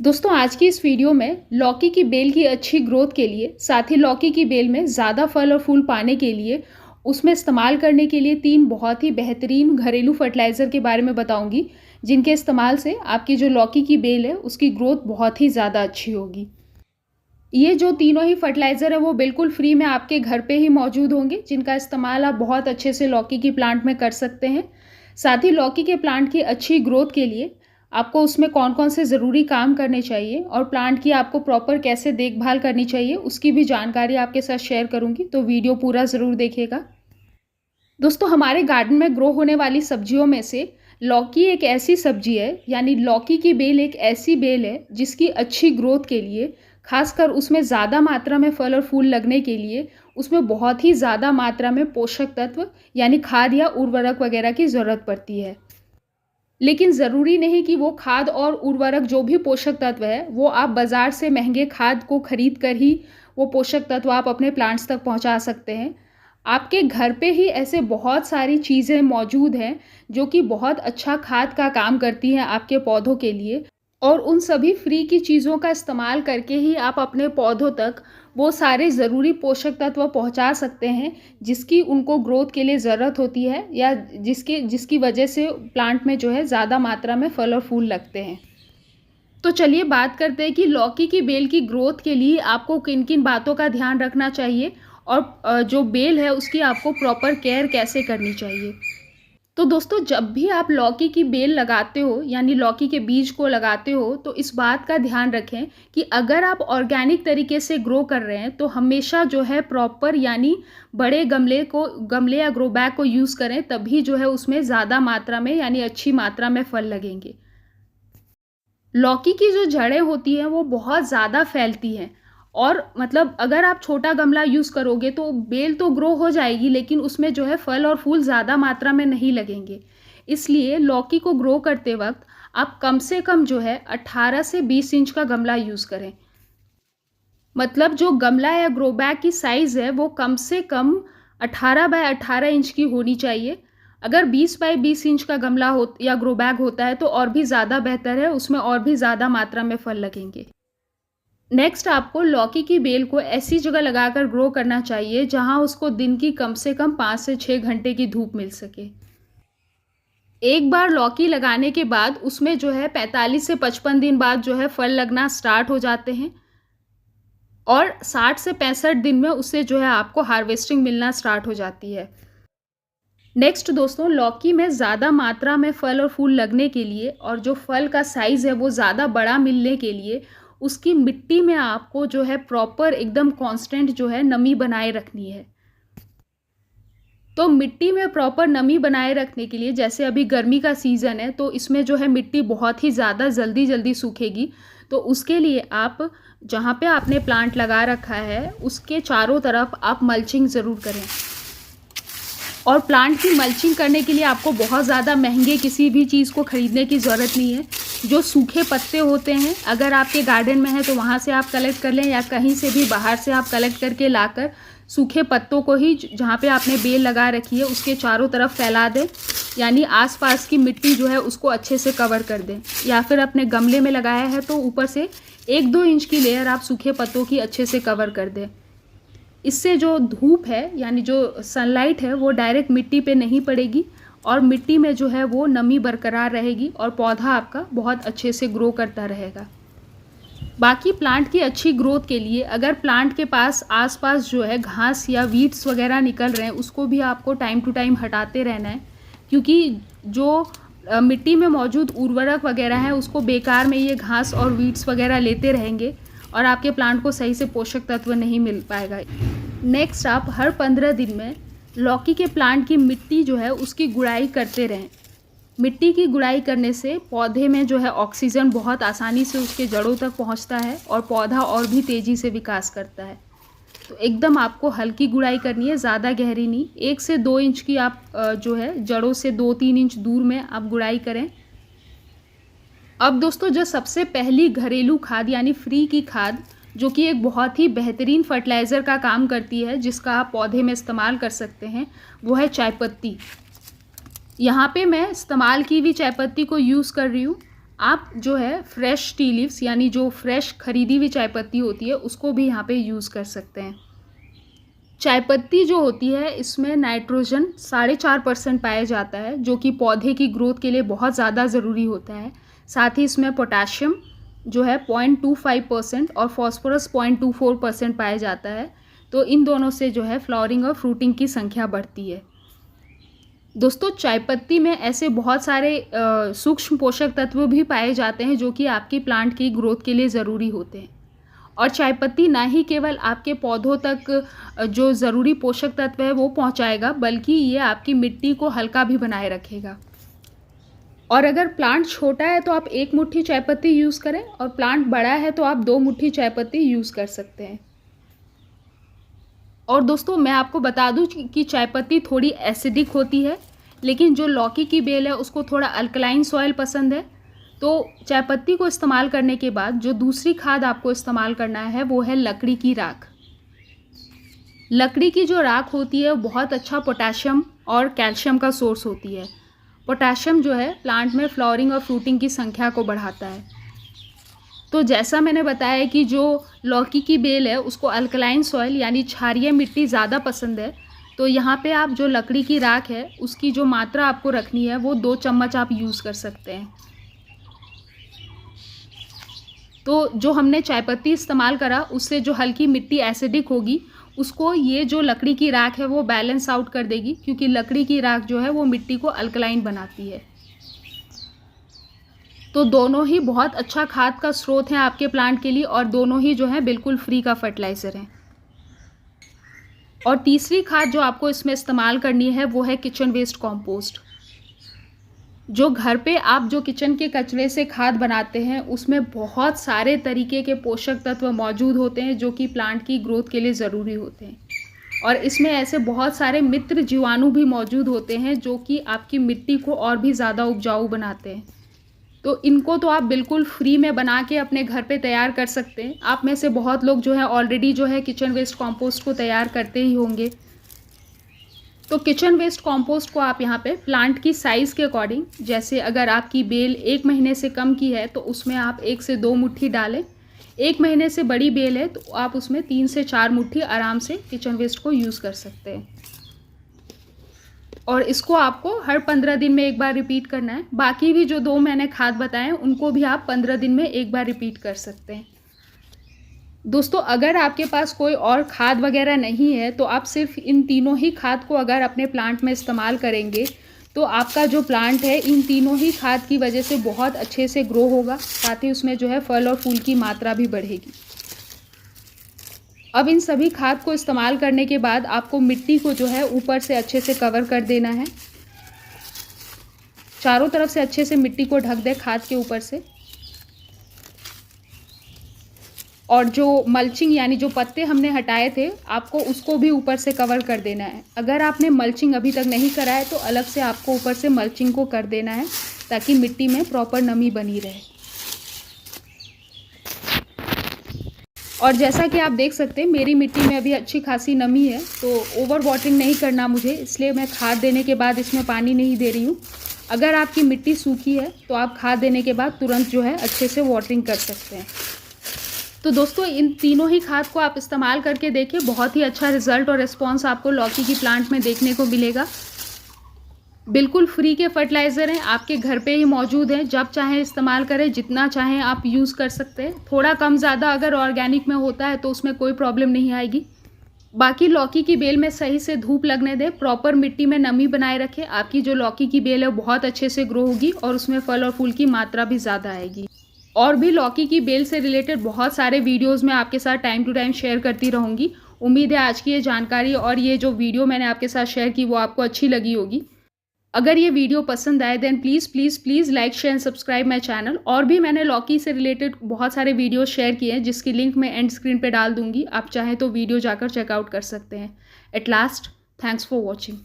दोस्तों आज की इस वीडियो में लौकी की बेल की अच्छी ग्रोथ के लिए साथ ही लौकी की बेल में ज़्यादा फल और फूल पाने के लिए उसमें इस्तेमाल करने के लिए 3 बहुत ही बेहतरीन घरेलू फर्टिलाइज़र के बारे में बताऊंगी, जिनके इस्तेमाल से आपकी जो लौकी की बेल है उसकी ग्रोथ बहुत ही ज़्यादा अच्छी होगी। ये जो तीनों ही फर्टिलाइज़र है वो बिल्कुल फ्री में आपके घर पे ही मौजूद होंगे, जिनका इस्तेमाल आप बहुत अच्छे से लौकी की प्लांट में कर सकते हैं। साथ ही लौकी के प्लांट की अच्छी ग्रोथ के लिए आपको उसमें कौन-कौन से ज़रूरी काम करने चाहिए और प्लांट की आपको प्रॉपर कैसे देखभाल करनी चाहिए, उसकी भी जानकारी आपके साथ शेयर करूँगी, तो वीडियो पूरा ज़रूर देखिएगा। दोस्तों हमारे गार्डन में ग्रो होने वाली सब्जियों में से लौकी एक ऐसी सब्जी है, यानी लौकी की बेल एक ऐसी बेल है जिसकी अच्छी ग्रोथ के लिए, खासकर उसमें ज़्यादा मात्रा में फल और फूल लगने के लिए उसमें बहुत ही ज़्यादा मात्रा में पोषक तत्व यानी खाद या उर्वरक वगैरह की ज़रूरत पड़ती है। लेकिन ज़रूरी नहीं कि वो खाद और उर्वरक जो भी पोषक तत्व है वो आप बाज़ार से महंगे खाद को खरीद कर ही वो पोषक तत्व आप अपने प्लांट्स तक पहुंचा सकते हैं। आपके घर पे ही ऐसे बहुत सारी चीज़ें मौजूद हैं जो कि बहुत अच्छा खाद का काम करती हैं आपके पौधों के लिए, और उन सभी फ्री की चीज़ों का इस्तेमाल करके ही आप अपने पौधों तक वो सारे ज़रूरी पोषक तत्व पहुंचा सकते हैं जिसकी उनको ग्रोथ के लिए ज़रूरत होती है, या जिसकी वजह से प्लांट में जो है ज़्यादा मात्रा में फल और फूल लगते हैं। तो चलिए बात करते हैं कि लौकी की बेल की ग्रोथ के लिए आपको किन किन बातों का ध्यान रखना चाहिए और जो बेल है उसकी आपको प्रॉपर केयर कैसे करनी चाहिए। तो दोस्तों जब भी आप लौकी की बेल लगाते हो यानी लौकी के बीज को लगाते हो, तो इस बात का ध्यान रखें कि अगर आप ऑर्गेनिक तरीके से ग्रो कर रहे हैं तो हमेशा जो है प्रॉपर यानी बड़े गमले या ग्रो बैग को यूज़ करें, तभी जो है उसमें ज़्यादा मात्रा में यानी अच्छी मात्रा में फल लगेंगे। लौकी की जो जड़ें होती हैं वो बहुत ज़्यादा फैलती हैं, और मतलब अगर आप छोटा गमला यूज़ करोगे तो बेल तो ग्रो हो जाएगी, लेकिन उसमें जो है फल और फूल ज़्यादा मात्रा में नहीं लगेंगे। इसलिए लौकी को ग्रो करते वक्त आप कम से कम जो है 18 से 20 इंच का गमला यूज़ करें। मतलब जो गमला या ग्रो बैग की साइज़ है वो कम से कम 18 बाय 18 इंच की होनी चाहिए। अगर 20 बाय 20 इंच का गमला हो या ग्रो बैग होता है तो और भी ज़्यादा बेहतर है, उसमें और भी ज़्यादा मात्रा में फल लगेंगे। नेक्स्ट आपको लौकी की बेल को ऐसी जगह लगाकर ग्रो करना चाहिए जहां उसको दिन की कम से कम 5 से 6 घंटे की धूप मिल सके। एक बार लौकी लगाने के बाद उसमें जो है 45 से 55 दिन बाद जो है फल लगना स्टार्ट हो जाते हैं, और 60 से 65 दिन में उससे जो है आपको हार्वेस्टिंग मिलना स्टार्ट हो जाती है। नेक्स्ट दोस्तों, लौकी में ज़्यादा मात्रा में फल और फूल लगने के लिए और जो फल का साइज़ है वो ज़्यादा बड़ा मिलने के लिए उसकी मिट्टी में आपको जो है प्रॉपर एकदम कांस्टेंट जो है नमी बनाए रखनी है। तो मिट्टी में प्रॉपर नमी बनाए रखने के लिए, जैसे अभी गर्मी का सीज़न है तो इसमें जो है मिट्टी बहुत ही ज़्यादा जल्दी सूखेगी, तो उसके लिए आप जहाँ पे आपने प्लांट लगा रखा है उसके चारों तरफ आप मल्चिंग ज़रूर करें। और प्लांट की मल्चिंग करने के लिए आपको बहुत ज़्यादा महंगे किसी भी चीज़ को ख़रीदने की ज़रूरत नहीं है। जो सूखे पत्ते होते हैं अगर आपके गार्डन में है तो वहाँ से आप कलेक्ट कर लें, या कहीं से भी बाहर से आप कलेक्ट करके लाकर सूखे पत्तों को ही जहाँ पे आपने बेल लगा रखी है उसके चारों तरफ फैला दें, यानी आसपास की मिट्टी जो है उसको अच्छे से कवर कर दें। या फिर अपने गमले में लगाया है तो ऊपर से 1-2 इंच की लेयर आप सूखे पत्तों की अच्छे से कवर कर दें। इससे जो धूप है यानी जो सनलाइट है वो डायरेक्ट मिट्टी पे नहीं पड़ेगी और मिट्टी में जो है वो नमी बरकरार रहेगी और पौधा आपका बहुत अच्छे से ग्रो करता रहेगा। बाकी प्लांट की अच्छी ग्रोथ के लिए अगर प्लांट के पास आसपास जो है घास या वीड्स वगैरह निकल रहे हैं उसको भी आपको टाइम टू टाइम हटाते रहना है, क्योंकि जो मिट्टी में मौजूद उर्वरक वगैरह है उसको बेकार में ये घास और वीड्स वगैरह लेते रहेंगे और आपके प्लांट को सही से पोषक तत्व नहीं मिल पाएगा। नेक्स्ट, आप हर 15 दिन में लौकी के प्लांट की मिट्टी जो है उसकी गुड़ाई करते रहें। मिट्टी की गुड़ाई करने से पौधे में जो है ऑक्सीजन बहुत आसानी से उसके जड़ों तक पहुंचता है और पौधा और भी तेज़ी से विकास करता है। तो एकदम आपको हल्की गुड़ाई करनी है, ज़्यादा गहरी नहीं। 1 से 2 इंच की आप जो है जड़ों से 2-3 इंच दूर में आप गुड़ाई करें। अब दोस्तों, जो सबसे पहली घरेलू खाद यानी फ्री की खाद, जो कि एक बहुत ही बेहतरीन फर्टिलाइज़र का काम करती है जिसका आप पौधे में इस्तेमाल कर सकते हैं, वो है चाय पत्ती। यहाँ पे मैं इस्तेमाल की हुई चाय पत्ती को यूज़ कर रही हूँ। आप जो है फ्रेश टी लीव्स यानी जो फ्रेश खरीदी हुई चाय पत्ती होती है उसको भी यहाँ पे यूज़ कर सकते हैं। चाय पत्ती जो होती है इसमें नाइट्रोजन 4.5% पाया जाता है, जो कि पौधे की ग्रोथ के लिए बहुत ज़्यादा ज़रूरी होता है। साथ ही इसमें पोटाशियम जो है 0.25% और फॉस्फोरस 0.24% पाया जाता है। तो इन दोनों से जो है फ्लावरिंग और फ्रूटिंग की संख्या बढ़ती है। दोस्तों, चाय पत्ती में ऐसे बहुत सारे सूक्ष्म पोषक तत्व भी पाए जाते हैं जो कि आपकी प्लांट की ग्रोथ के लिए ज़रूरी होते हैं। और चाय पत्ती ना ही केवल आपके पौधों तक जो ज़रूरी पोषक तत्व है वो पहुंचाएगा, बल्कि ये आपकी मिट्टी को हल्का भी बनाए रखेगा। और अगर प्लांट छोटा है तो आप 1 मुट्ठी चाय पत्ती यूज़ करें, और प्लांट बड़ा है तो आप 2 मुट्ठी चाय पत्ती यूज़ कर सकते हैं। और दोस्तों, मैं आपको बता दूं कि चाय पत्ती थोड़ी एसिडिक होती है, लेकिन जो लौकी की बेल है उसको थोड़ा अल्कलाइन सॉइल पसंद है। तो चाय पत्ती को इस्तेमाल करने के बाद जो दूसरी खाद आपको इस्तेमाल करना है वो है लकड़ी की राख। लकड़ी की जो राख होती है वो बहुत अच्छा पोटाशियम और कैल्शियम का सोर्स होती है। पोटाशियम जो है प्लांट में फ्लावरिंग और फ्रूटिंग की संख्या को बढ़ाता है। तो जैसा मैंने बताया कि जो लौकी की बेल है उसको अल्कलाइन सॉइल यानी क्षारीय मिट्टी ज़्यादा पसंद है, तो यहाँ पे आप जो लकड़ी की राख है उसकी जो मात्रा आपको रखनी है वो 2 चम्मच आप यूज़ कर सकते हैं। तो जो हमने चाय पत्ती इस्तेमाल करा उससे जो हल्की मिट्टी एसिडिक होगी उसको ये जो लकड़ी की राख है वो बैलेंस आउट कर देगी, क्योंकि लकड़ी की राख जो है वो मिट्टी को अल्कलाइन बनाती है। तो दोनों ही बहुत अच्छा खाद का स्रोत है आपके प्लांट के लिए, और दोनों ही जो है बिल्कुल फ्री का फर्टिलाइज़र है। और तीसरी खाद जो आपको इसमें इस्तेमाल करनी है वो है किचन वेस्ट कंपोस्ट। जो घर पे आप जो किचन के कचरे से खाद बनाते हैं उसमें बहुत सारे तरीके के पोषक तत्व मौजूद होते हैं जो कि प्लांट की ग्रोथ के लिए ज़रूरी होते हैं। और इसमें ऐसे बहुत सारे मित्र जीवाणु भी मौजूद होते हैं जो कि आपकी मिट्टी को और भी ज़्यादा उपजाऊ बनाते हैं। तो इनको तो आप बिल्कुल फ्री में बना के अपने घर पे तैयार कर सकते हैं। आप में से बहुत लोग जो है ऑलरेडी जो है किचन वेस्ट कंपोस्ट को तैयार करते ही होंगे। तो किचन वेस्ट कंपोस्ट को आप यहाँ पे प्लांट की साइज़ के अकॉर्डिंग, जैसे अगर आपकी बेल 1 महीने से कम की है तो उसमें आप 1 से 2 मुट्ठी डालें। 1 महीने से बड़ी बेल है तो आप उसमें 3 से 4 मुट्ठी आराम से किचन वेस्ट को यूज़ कर सकते हैं। और इसको आपको हर 15 दिन में एक बार रिपीट करना है। बाकी भी जो 2 मैंने खाद बताए उनको भी आप 15 दिन में एक बार रिपीट कर सकते हैं। दोस्तों, अगर आपके पास कोई और खाद वगैरह नहीं है तो आप सिर्फ इन तीनों ही खाद को अगर अपने प्लांट में इस्तेमाल करेंगे तो आपका जो प्लांट है इन तीनों ही खाद की वजह से बहुत अच्छे से ग्रो होगा, साथ ही उसमें जो है फल और फूल की मात्रा भी बढ़ेगी। अब इन सभी खाद को इस्तेमाल करने के बाद आपको मिट्टी को जो है ऊपर से अच्छे से कवर कर देना है। चारों तरफ से अच्छे से मिट्टी को ढक दे खाद के ऊपर से। और जो मल्चिंग यानी जो पत्ते हमने हटाए थे आपको उसको भी ऊपर से कवर कर देना है। अगर आपने मल्चिंग अभी तक नहीं करा है तो अलग से आपको ऊपर से मल्चिंग को कर देना है ताकि मिट्टी में प्रॉपर नमी बनी रहे। और जैसा कि आप देख सकते हैं मेरी मिट्टी में अभी अच्छी खासी नमी है, तो ओवर वाटरिंग नहीं करना मुझे, इसलिए मैं खाद देने के बाद इसमें पानी नहीं दे रही हूँ। अगर आपकी मिट्टी सूखी है तो आप खाद देने के बाद तुरंत जो है अच्छे से वाटरिंग कर सकते हैं। तो दोस्तों, इन तीनों ही खाद को आप इस्तेमाल करके देखिए, बहुत ही अच्छा रिजल्ट और रिस्पॉन्स आपको लौकी की प्लांट में देखने को मिलेगा। बिल्कुल फ्री के फर्टिलाइज़र हैं, आपके घर पे ही मौजूद हैं, जब चाहें इस्तेमाल करें, जितना चाहें आप यूज़ कर सकते हैं। थोड़ा कम ज़्यादा अगर ऑर्गेनिक में होता है तो उसमें कोई प्रॉब्लम नहीं आएगी। बाकी लौकी की बेल में सही से धूप लगने दें, प्रॉपर मिट्टी में नमी बनाए रखें, आपकी जो लौकी की बेल है वो बहुत अच्छे से ग्रो होगी और उसमें फल और फूल की मात्रा भी ज़्यादा आएगी। और भी लौकी की बेल से रिलेटेड बहुत सारे वीडियोज़ मैं आपके साथ टाइम टू टाइम शेयर करती रहूँगी। उम्मीद है आज की ये जानकारी और ये जो वीडियो मैंने आपके साथ शेयर की वो आपको अच्छी लगी होगी। अगर ये वीडियो पसंद आए then please please please like share and subscribe my channel. और भी मैंने लौकी से रिलेटेड बहुत सारे वीडियो शेयर किए हैं जिसकी लिंक मैं एंड स्क्रीन पे डाल दूंगी, आप चाहें तो वीडियो जाकर चेकआउट कर सकते हैं। At last, thanks for watching.